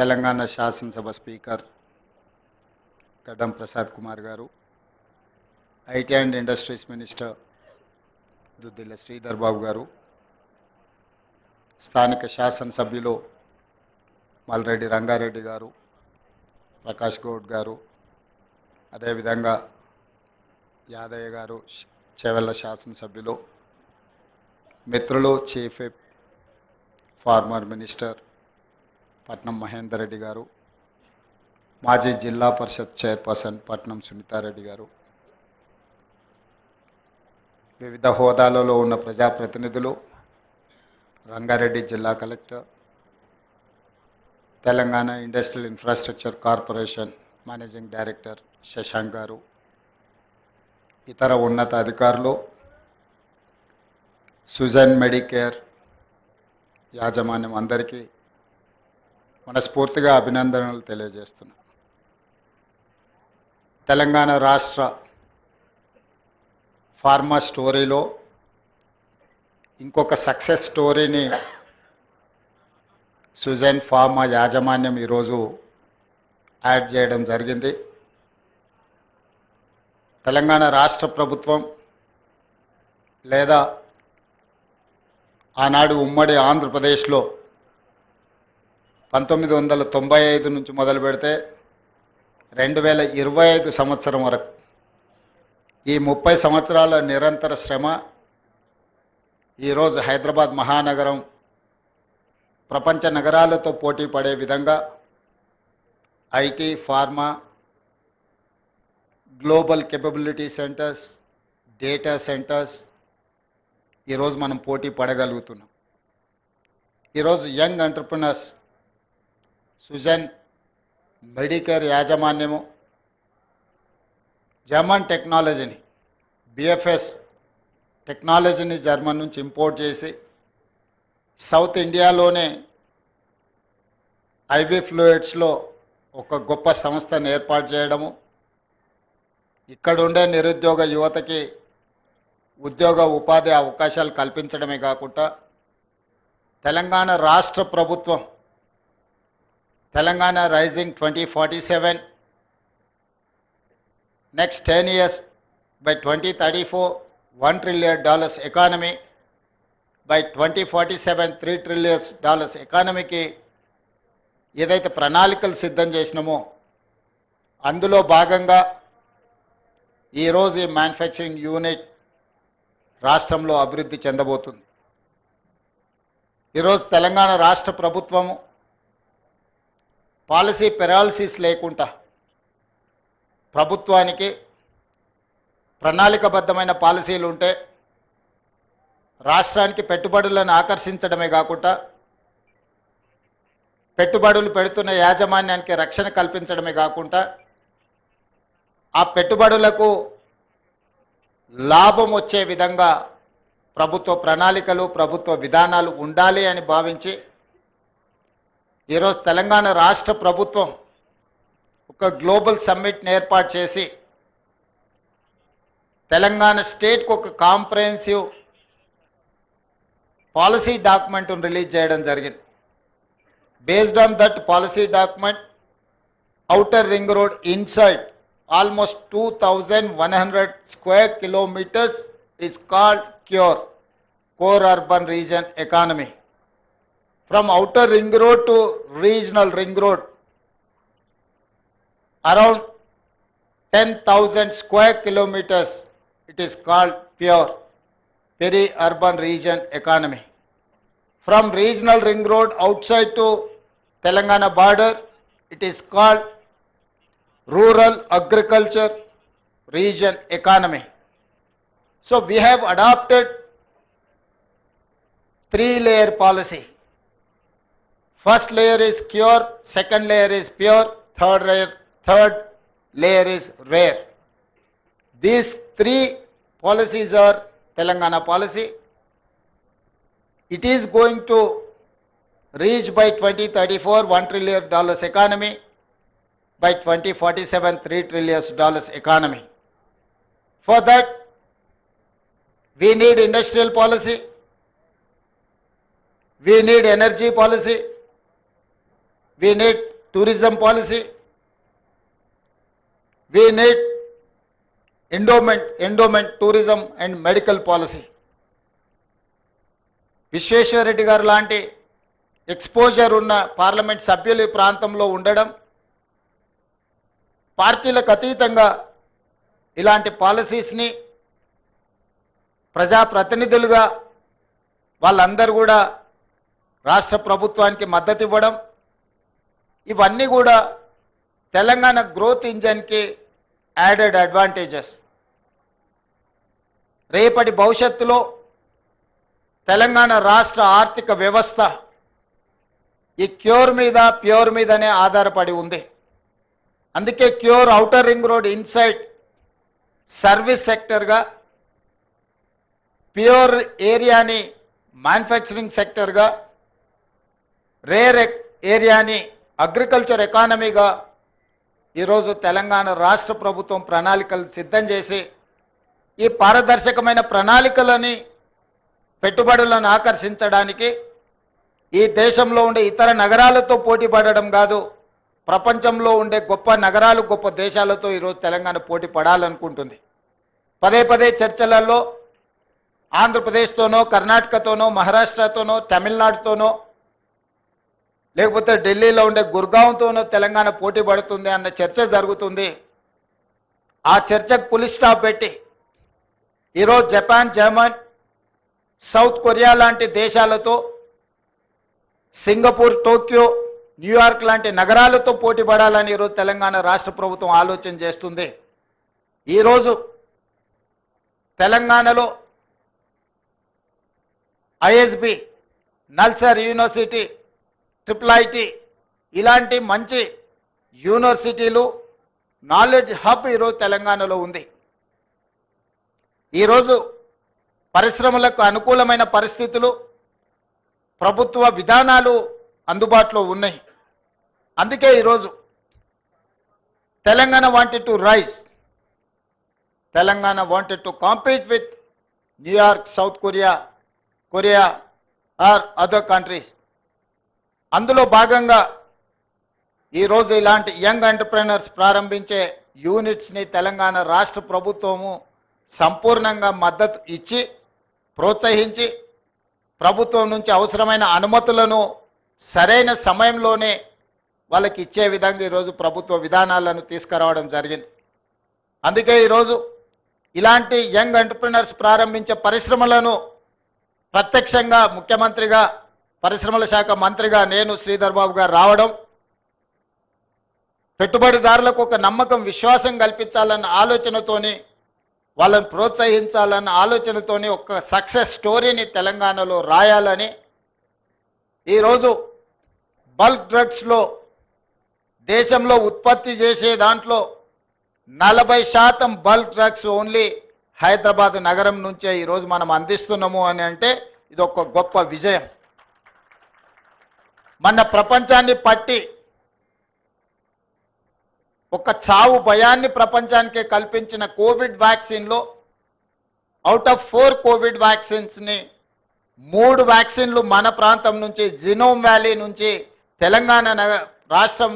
తెలంగాణ శాసనసభ స్పీకర్ గడ్డం ప్రసాద్ కుమార్ గారు, IT and industries minister Duddilla Sridhar Babu గారు, స్థానిక శాసనసభ్యులు మల్రెడ్డి రంగారెడ్డి గారు, ప్రకాష్ గౌడ్ గారు, అదేవిధంగా యాదయ్య గారు, చేవెళ్ల శాసనసభ్యులు, మిత్రులు చీఫ్ విప్ ఫార్మర్ మినిస్టర్ పట్నం మహేందర్ రెడ్డి గారు, మాజీ జిల్లా పరిషత్ చైర్పర్సన్ పట్నం సునీతారెడ్డి గారు, వివిధ హోదాలలో ఉన్న ప్రజాప్రతినిధులు, రంగారెడ్డి జిల్లా collector, Telangana industrial infrastructure corporation managing director Shashank గారు, ఇతర ఉన్నత అధికారులు, సుజన్ మెడికేర్ యాజమాన్యం అందరికీ మనస్ఫూర్తిగా అభినందనలు తెలియజేస్తున్నాం. తెలంగాణ రాష్ట్ర ఫార్మా స్టోరీలో ఇంకొక సక్సెస్ స్టోరీని సుజన్ ఫార్మా యాజమాన్యం ఈరోజు యాడ్ చేయడం జరిగింది. తెలంగాణ రాష్ట్ర ప్రభుత్వం లేదా ఆనాడు ఉమ్మడి ఆంధ్రప్రదేశ్లో 1995 నుంచి మొదలు పెడితే 2025 సంవత్సరం వరకు ఈ 30 సంవత్సరాల నిరంతర శ్రమ ఈరోజు హైదరాబాద్ మహానగరం ప్రపంచ నగరాలతో పోటీ పడే విధంగా IT, pharma, global capability centres, data centres ఈరోజు మనం పోటీ పడగలుగుతున్నాం. ఈరోజు యంగ్ ఎంటర్ప్రినర్స్ సుజన్ మెడికేర్ యాజమాన్యము జర్మన్ టెక్నాలజీని, బిఎఫ్ఎస్ టెక్నాలజీని జర్మన్ నుంచి ఇంపోర్ట్ చేసి సౌత్ ఇండియాలోనే ఐవి ఫ్లూయిడ్స్లో ఒక గొప్ప సంస్థను ఏర్పాటు చేయడము, ఇక్కడుండే నిరుద్యోగ యువతకి ఉద్యోగ ఉపాధి అవకాశాలు కల్పించడమే కాకుండా తెలంగాణ రాష్ట్ర ప్రభుత్వం Telangana rising 2047 next 10 years by 2034 $1 trillion economy, by 2047 $3 trillion ఎకానమీకి ఏదైతే ప్రణాళికలు సిద్ధం చేసినామో అందులో భాగంగా ఈరోజు ఈ మ్యానుఫ్యాక్చరింగ్ యూనిట్ రాష్ట్రంలో అభివృద్ధి చెందబోతుంది. ఈరోజు తెలంగాణ రాష్ట్ర ప్రభుత్వము పాలసీ పెరాలసిస్ లేకుండా ప్రభుత్వానికి ప్రణాళికబద్ధమైన పాలసీలు ఉంటే రాష్ట్రానికి పెట్టుబడులను ఆకర్షించడమే కాకుండా పెట్టుబడులు పెడుతున్న యాజమాన్యానికి రక్షణ కల్పించడమే కాకుండా ఆ పెట్టుబడులకు లాభం వచ్చే విధంగా ప్రభుత్వ ప్రణాళికలు, ప్రభుత్వ విధానాలు ఉండాలి అని భావించి ఈరోజు తెలంగాణ రాష్ట్ర ప్రభుత్వం ఒక గ్లోబల్ సమ్మిట్ని ఏర్పాటు చేసి తెలంగాణ స్టేట్కి ఒక కాంప్రహెన్సివ్ పాలసీ డాక్యుమెంట్ను రిలీజ్ చేయడం జరిగింది. Based on that policy document, outer ring road inside almost 2,100 square kilometers is called CURE, Core Urban Region Economy. From outer ring road to regional ring road, around 10,000 square kilometers, it is called PURE, Peri-Urban Region Economy. From regional ring road outside to Telangana border, it is called Rural Agriculture Region Economy. So we have adopted 3-layer policy. First layer is CURE, second layer is PURE, third layer is RARE. These 3 policies are Telangana policy. It is going to reach by 2034 $1 trillion economy, by 2047 $3 trillion economy. For that, we need industrial policy, we need energy policy, we need tourism policy. We need endowment tourism and medical policy. Visweswara Reddy గారు లాంటి exposure ఉన్న parliament సభ్యులు ఈ ప్రాంతంలో ఉండడం, పార్టీలకు అతీతంగా ఇలాంటి పాలసీస్ని ప్రజాప్రతినిధులుగా వాళ్ళందరూ కూడా రాష్ట్ర ప్రభుత్వానికి మద్దతు ఇవ్వడం, ఇవన్నీ కూడా తెలంగాణ గ్రోత్ ఇంజన్కి యాడెడ్ అడ్వాంటేజెస్. రేపటి భవిష్యత్తులో తెలంగాణ రాష్ట్ర ఆర్థిక వ్యవస్థ ఈ ప్యూర్ మీదనే ఆధారపడి ఉంది. అందుకే cure outer ring road inside service సెక్టర్గా, ప్యూర్ ఏరియాని మ్యానుఫ్యాక్చరింగ్ సెక్టర్గా, రేర్ ఏరియాని అగ్రికల్చర్ ఎకానమీగా ఈరోజు తెలంగాణ రాష్ట్ర ప్రభుత్వం ప్రణాళికలు సిద్ధం చేసి ఈ పారదర్శకమైన ప్రణాళికలని పెట్టుబడులను ఆకర్షించడానికి ఈ దేశంలో ఉండే ఇతర నగరాలతో పోటీ పడడం కాదు, ప్రపంచంలో ఉండే గొప్ప నగరాలు గొప్ప దేశాలతో ఈరోజు తెలంగాణ పోటీ పడాలనుకుంటుంది. పదే పదే చర్చలలో ఆంధ్రప్రదేశ్తోనో, కర్ణాటకతోనో, మహారాష్ట్రతోనో, తమిళనాడుతోనో, లేకపోతే ఢిల్లీలో ఉండే గుర్గాంతోనో తెలంగాణ పోటీ పడుతుంది అన్న చర్చ జరుగుతుంది. ఆ చర్చకు పులి స్టాప్ పెట్టి ఈరోజు జపాన్, జర్మన్, సౌత్ కొరియా లాంటి దేశాలతో, సింగపూర్, టోక్యో, న్యూయార్క్ లాంటి నగరాలతో పోటీ పడాలని ఈరోజు తెలంగాణ రాష్ట్ర ప్రభుత్వం ఆలోచన చేస్తుంది. ఈరోజు తెలంగాణలో ఐఎస్బి, నల్సార్ యూనివర్సిటీ, IIIT ఇలాంటి మంచి యూనివర్సిటీలు, నాలెడ్జ్ హబ్ ఈరోజు తెలంగాణలో ఉంది. ఈరోజు పరిశ్రమలకు అనుకూలమైన పరిస్థితులు, ప్రభుత్వ విధానాలు అందుబాటులో ఉన్నాయి. అందుకే ఈరోజు Telangana wanted to rise, Telangana wanted to compete with New York, South Korea or other countries. అందులో భాగంగా ఈరోజు ఇలాంటి యంగ్ ఎంటర్ప్రెనర్స్ ప్రారంభించే యూనిట్స్ని తెలంగాణ రాష్ట్ర ప్రభుత్వము సంపూర్ణంగా మద్దతు ఇచ్చి ప్రోత్సహించి ప్రభుత్వం నుంచి అవసరమైన అనుమతులను సరైన సమయంలోనే వాళ్ళకి ఇచ్చే విధంగా ఈరోజు ప్రభుత్వ విధానాలను తీసుకురావడం జరిగింది. అందుకే ఈరోజు ఇలాంటి యంగ్ ఎంటర్ప్రెనర్స్ ప్రారంభించే పరిశ్రమలను ప్రత్యక్షంగా ముఖ్యమంత్రిగా, పరిశ్రమల శాఖ మంత్రిగా నేను శ్రీధర్ బాబు గారు రావడం, పెట్టుబడిదారులకు ఒక నమ్మకం, విశ్వాసం కల్పించాలన్న ఆలోచనతోని, వాళ్ళని ప్రోత్సహించాలన్న ఆలోచనతోని ఒక సక్సెస్ స్టోరీని తెలంగాణలో రాయాలని ఈరోజు బల్క్ డ్రగ్స్లో దేశంలో ఉత్పత్తి చేసే దాంట్లో 40% బల్క్ డ్రగ్స్ ఓన్లీ హైదరాబాద్ నగరం నుంచే ఈరోజు మనం అందిస్తున్నాము అని అంటే ఇది ఒక గొప్ప విజయం. మన ప్రపంచాన్ని పట్టి ఒక చావు భయాన్ని ప్రపంచానికి కల్పించిన కోవిడ్ వ్యాక్సిన్లో అవుట్ ఆఫ్ 4 కోవిడ్ వ్యాక్సిన్స్ని 3 వ్యాక్సిన్లు మన ప్రాంతం నుంచి, జినోమ్ వ్యాలీ నుంచి, తెలంగాణ రాష్ట్రం